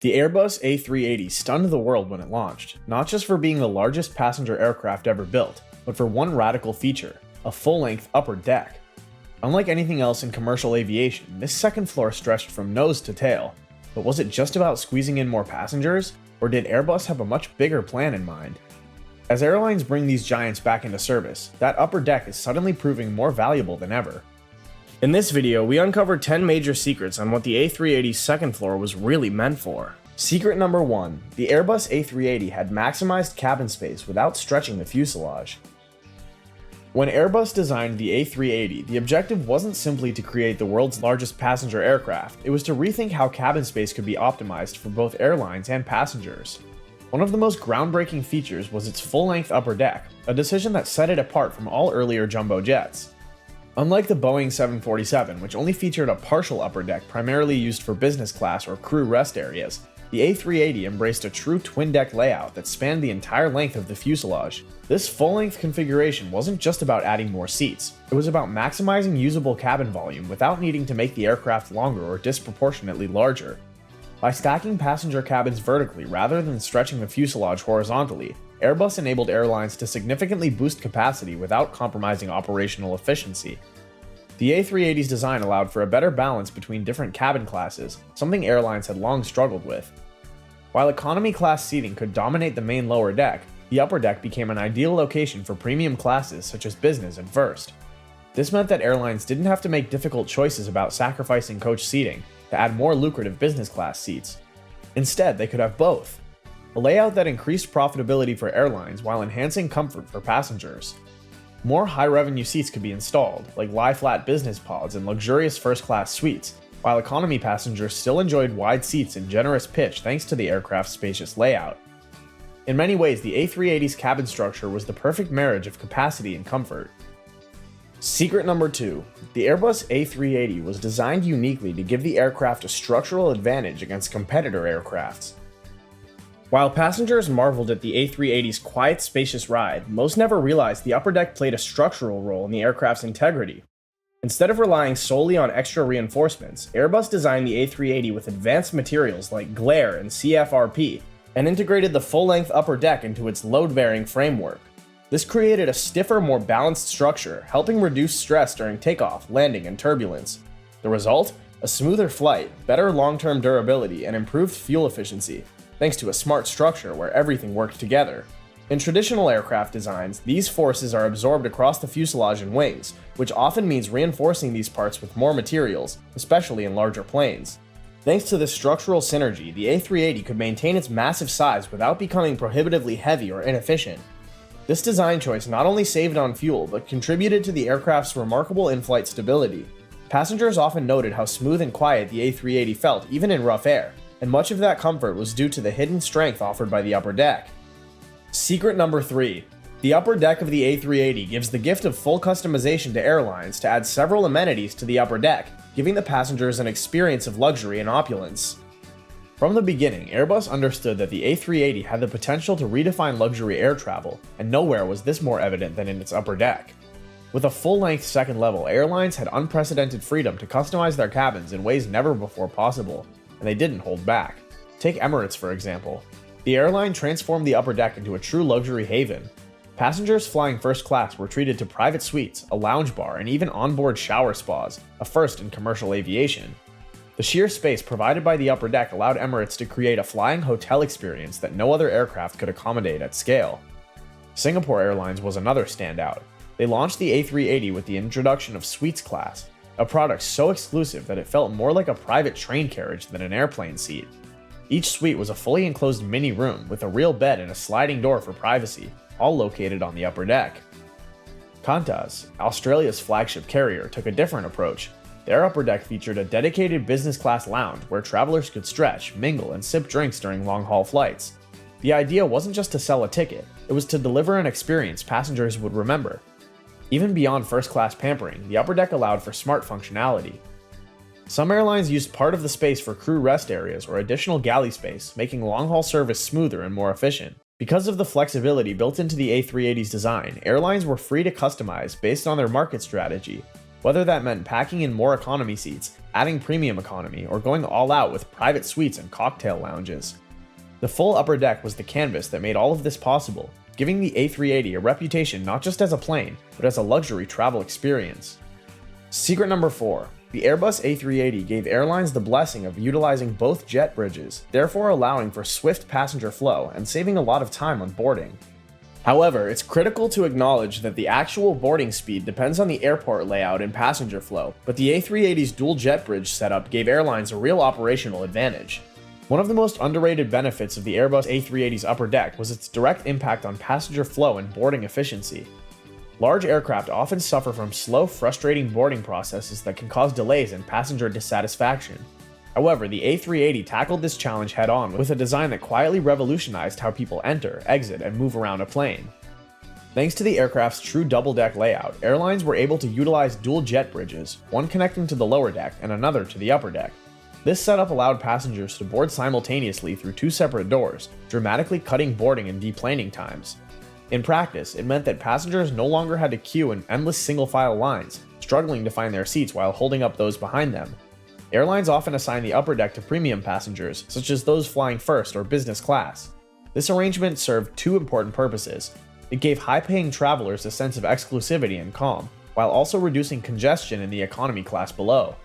The Airbus A380 stunned the world when it launched, not just for being the largest passenger aircraft ever built, but for one radical feature: a full-length upper deck. Unlike anything else in commercial aviation, this second floor stretched from nose to tail. But was it just about squeezing in more passengers, or did Airbus have a much bigger plan in mind? As airlines bring these giants back into service, that upper deck is suddenly proving more valuable than ever. In this video, we uncovered 10 major secrets on what the A380's second floor was really meant for. Secret number 1. The Airbus A380 had maximized cabin space without stretching the fuselage. When Airbus designed the A380, the objective wasn't simply to create the world's largest passenger aircraft, it was to rethink how cabin space could be optimized for both airlines and passengers. One of the most groundbreaking features was its full-length upper deck, a decision that set it apart from all earlier jumbo jets. Unlike the Boeing 747, which only featured a partial upper deck primarily used for business class or crew rest areas, the A380 embraced a true twin-deck layout that spanned the entire length of the fuselage. This full-length configuration wasn't just about adding more seats, it was about maximizing usable cabin volume without needing to make the aircraft longer or disproportionately larger. By stacking passenger cabins vertically rather than stretching the fuselage horizontally, Airbus enabled airlines to significantly boost capacity without compromising operational efficiency. The A380's design allowed for a better balance between different cabin classes, something airlines had long struggled with. While economy class seating could dominate the main lower deck, the upper deck became an ideal location for premium classes such as business and first. This meant that airlines didn't have to make difficult choices about sacrificing coach seating to add more lucrative business class seats. Instead, they could have both. A layout that increased profitability for airlines while enhancing comfort for passengers. More high-revenue seats could be installed, like lie-flat business pods and luxurious first-class suites, while economy passengers still enjoyed wide seats and generous pitch thanks to the aircraft's spacious layout. In many ways, the A380's cabin structure was the perfect marriage of capacity and comfort. Secret number 2. The Airbus A380 was designed uniquely to give the aircraft a structural advantage against competitor aircrafts. While passengers marveled at the A380's quiet, spacious ride, most never realized the upper deck played a structural role in the aircraft's integrity. Instead of relying solely on extra reinforcements, Airbus designed the A380 with advanced materials like glare and CFRP, and integrated the full-length upper deck into its load-bearing framework. This created a stiffer, more balanced structure, helping reduce stress during takeoff, landing, and turbulence. The result? A smoother flight, better long-term durability, and improved fuel efficiency, thanks to a smart structure where everything worked together. In traditional aircraft designs, these forces are absorbed across the fuselage and wings, which often means reinforcing these parts with more materials, especially in larger planes. Thanks to this structural synergy, the A380 could maintain its massive size without becoming prohibitively heavy or inefficient. This design choice not only saved on fuel, but contributed to the aircraft's remarkable in-flight stability. Passengers often noted how smooth and quiet the A380 felt even in rough air, and much of that comfort was due to the hidden strength offered by the upper deck. Secret number 3. The upper deck of the A380 gives the gift of full customization to airlines to add several amenities to the upper deck, giving the passengers an experience of luxury and opulence. From the beginning, Airbus understood that the A380 had the potential to redefine luxury air travel, and nowhere was this more evident than in its upper deck. With a full-length second level, airlines had unprecedented freedom to customize their cabins in ways never before possible, and they didn't hold back. Take Emirates, for example. The airline transformed the upper deck into a true luxury haven. Passengers flying first class were treated to private suites, a lounge bar, and even onboard shower spas, a first in commercial aviation. The sheer space provided by the upper deck allowed Emirates to create a flying hotel experience that no other aircraft could accommodate at scale. Singapore Airlines was another standout. They launched the A380 with the introduction of Suites Class, a product so exclusive that it felt more like a private train carriage than an airplane seat. Each suite was a fully enclosed mini room with a real bed and a sliding door for privacy, all located on the upper deck. Qantas, Australia's flagship carrier, took a different approach. Their upper deck featured a dedicated business class lounge where travelers could stretch, mingle, and sip drinks during long-haul flights. The idea wasn't just to sell a ticket, it was to deliver an experience passengers would remember. Even beyond first-class pampering, the upper deck allowed for smart functionality. Some airlines used part of the space for crew rest areas or additional galley space, making long-haul service smoother and more efficient. Because of the flexibility built into the A380's design, airlines were free to customize based on their market strategy, whether that meant packing in more economy seats, adding premium economy, or going all out with private suites and cocktail lounges. The full upper deck was the canvas that made all of this possible, giving the A380 a reputation not just as a plane, but as a luxury travel experience. Secret number 4. The Airbus A380 gave airlines the blessing of utilizing both jet bridges, therefore allowing for swift passenger flow and saving a lot of time on boarding. However, it's critical to acknowledge that the actual boarding speed depends on the airport layout and passenger flow, but the A380's dual jet bridge setup gave airlines a real operational advantage. One of the most underrated benefits of the Airbus A380's upper deck was its direct impact on passenger flow and boarding efficiency. Large aircraft often suffer from slow, frustrating boarding processes that can cause delays and passenger dissatisfaction. However, the A380 tackled this challenge head-on with a design that quietly revolutionized how people enter, exit, and move around a plane. Thanks to the aircraft's true double-deck layout, airlines were able to utilize dual jet bridges, one connecting to the lower deck and another to the upper deck. This setup allowed passengers to board simultaneously through 2 separate doors, dramatically cutting boarding and deplaning times. In practice, it meant that passengers no longer had to queue in endless single-file lines, struggling to find their seats while holding up those behind them. Airlines often assign the upper deck to premium passengers, such as those flying first or business class. This arrangement served 2 important purposes. It gave high-paying travelers a sense of exclusivity and calm, while also reducing congestion in the economy class below.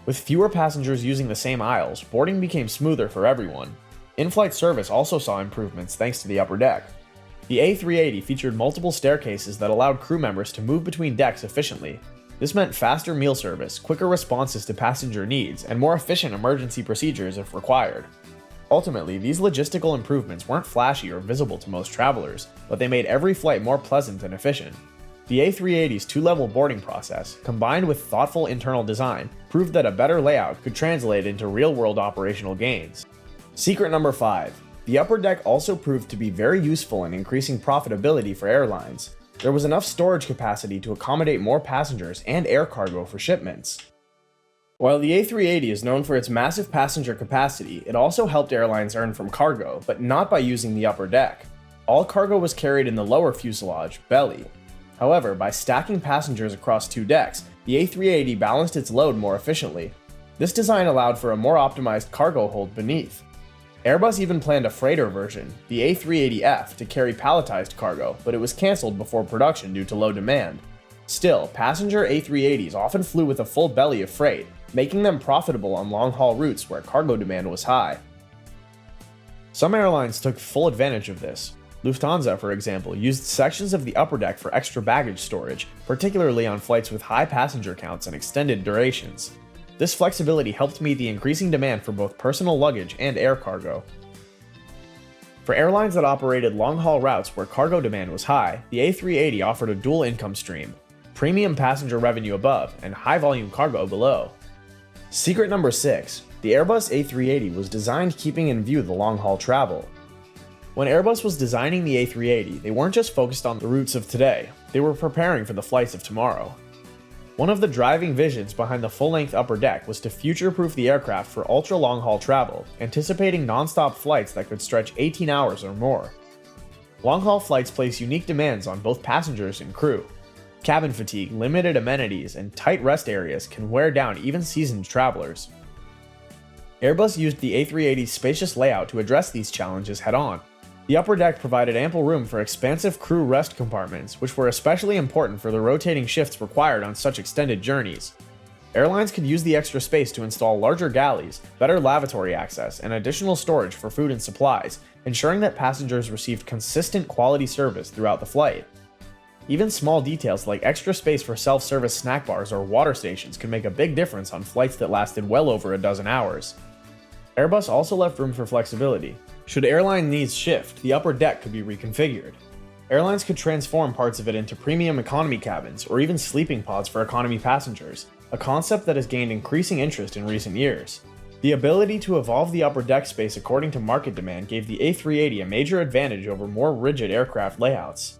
With fewer passengers using the same aisles, boarding became smoother for everyone. In-flight service also saw improvements thanks to the upper deck. The A380 featured multiple staircases that allowed crew members to move between decks efficiently. This meant faster meal service, quicker responses to passenger needs, and more efficient emergency procedures if required. Ultimately, these logistical improvements weren't flashy or visible to most travelers, but they made every flight more pleasant and efficient. The A380's 2-level boarding process, combined with thoughtful internal design, proved that a better layout could translate into real-world operational gains. Secret number 5. The upper deck also proved to be very useful in increasing profitability for airlines. There was enough storage capacity to accommodate more passengers and air cargo for shipments. While the A380 is known for its massive passenger capacity, it also helped airlines earn from cargo, but not by using the upper deck. All cargo was carried in the lower fuselage, belly. However, by stacking passengers across 2 decks, the A380 balanced its load more efficiently. This design allowed for a more optimized cargo hold beneath. Airbus even planned a freighter version, the A380F, to carry palletized cargo, but it was cancelled before production due to low demand. Still, passenger A380s often flew with a full belly of freight, making them profitable on long-haul routes where cargo demand was high. Some airlines took full advantage of this. Lufthansa, for example, used sections of the upper deck for extra baggage storage, particularly on flights with high passenger counts and extended durations. This flexibility helped meet the increasing demand for both personal luggage and air cargo. For airlines that operated long-haul routes where cargo demand was high, the A380 offered a dual income stream: premium passenger revenue above and high-volume cargo below. Secret number 6. The Airbus A380 was designed keeping in view the long-haul travel. When Airbus was designing the A380, they weren't just focused on the routes of today, they were preparing for the flights of tomorrow. One of the driving visions behind the full-length upper deck was to future-proof the aircraft for ultra-long-haul travel, anticipating non-stop flights that could stretch 18 hours or more. Long-haul flights place unique demands on both passengers and crew. Cabin fatigue, limited amenities, and tight rest areas can wear down even seasoned travelers. Airbus used the A380's spacious layout to address these challenges head-on. The upper deck provided ample room for expansive crew rest compartments, which were especially important for the rotating shifts required on such extended journeys. Airlines could use the extra space to install larger galleys, better lavatory access, and additional storage for food and supplies, ensuring that passengers received consistent quality service throughout the flight. Even small details like extra space for self-service snack bars or water stations could make a big difference on flights that lasted well over a dozen hours. Airbus also left room for flexibility. Should airline needs shift, the upper deck could be reconfigured. Airlines could transform parts of it into premium economy cabins or even sleeping pods for economy passengers, a concept that has gained increasing interest in recent years. The ability to evolve the upper deck space according to market demand gave the A380 a major advantage over more rigid aircraft layouts.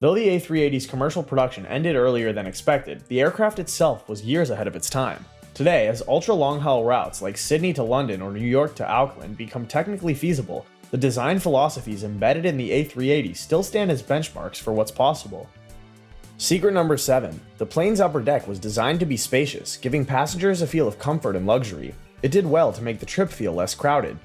Though the A380's commercial production ended earlier than expected, the aircraft itself was years ahead of its time. Today, as ultra-long-haul routes like Sydney to London or New York to Auckland become technically feasible, the design philosophies embedded in the A380 still stand as benchmarks for what's possible. Secret number 7. The plane's upper deck was designed to be spacious, giving passengers a feel of comfort and luxury. It did well to make the trip feel less crowded.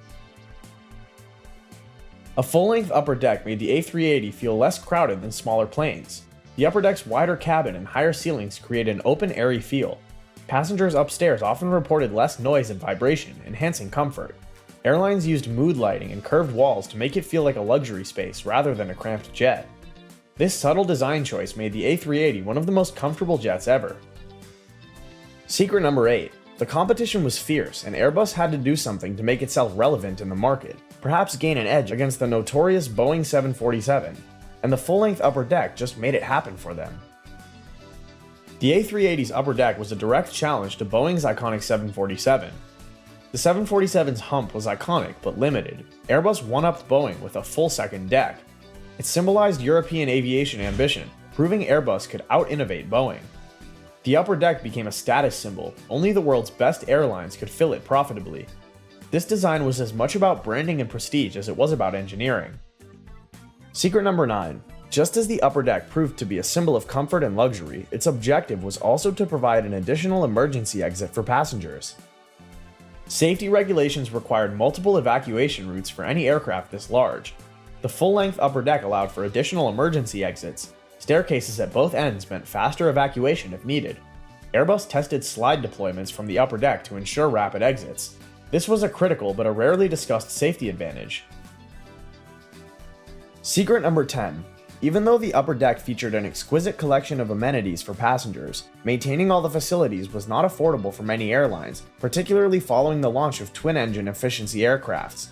A full-length upper deck made the A380 feel less crowded than smaller planes. The upper deck's wider cabin and higher ceilings created an open, airy feel. Passengers upstairs often reported less noise and vibration, enhancing comfort. Airlines used mood lighting and curved walls to make it feel like a luxury space rather than a cramped jet. This subtle design choice made the A380 one of the most comfortable jets ever. Secret number 8. The competition was fierce, and Airbus had to do something to make itself relevant in the market, perhaps gain an edge against the notorious Boeing 747, and the full-length upper deck just made it happen for them. The A380's upper deck was a direct challenge to Boeing's iconic 747. The 747's hump was iconic but limited. Airbus one-upped Boeing with a full second deck. It symbolized European aviation ambition, proving Airbus could out-innovate Boeing. The upper deck became a status symbol. Only the world's best airlines could fill it profitably. This design was as much about branding and prestige as it was about engineering. Secret number 9. Just as the upper deck proved to be a symbol of comfort and luxury, its objective was also to provide an additional emergency exit for passengers. Safety regulations required multiple evacuation routes for any aircraft this large. The full-length upper deck allowed for additional emergency exits. Staircases at both ends meant faster evacuation if needed. Airbus tested slide deployments from the upper deck to ensure rapid exits. This was a critical but a rarely discussed safety advantage. Secret number 10. Even though the upper deck featured an exquisite collection of amenities for passengers, maintaining all the facilities was not affordable for many airlines, particularly following the launch of twin-engine efficiency aircrafts.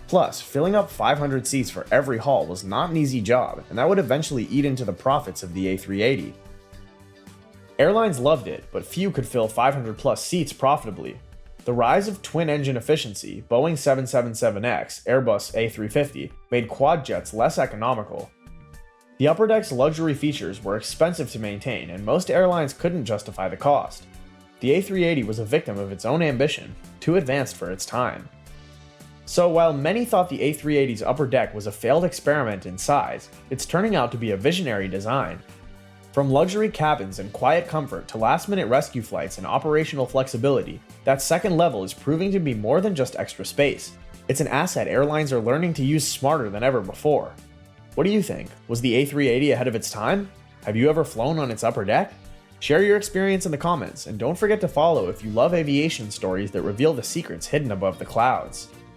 Plus, filling up 500 seats for every hall was not an easy job, and that would eventually eat into the profits of the A380. Airlines loved it, but few could fill 500 plus seats profitably. The rise of twin-engine efficiency, Boeing 777X, Airbus A350, made quad jets less economical. The upper deck's luxury features were expensive to maintain, and most airlines couldn't justify the cost. The A380 was a victim of its own ambition, too advanced for its time. So while many thought the A380's upper deck was a failed experiment in size, it's turning out to be a visionary design. From luxury cabins and quiet comfort to last-minute rescue flights and operational flexibility, that second level is proving to be more than just extra space. It's an asset airlines are learning to use smarter than ever before. What do you think? Was the A380 ahead of its time? Have you ever flown on its upper deck? Share your experience in the comments, and don't forget to follow if you love aviation stories that reveal the secrets hidden above the clouds.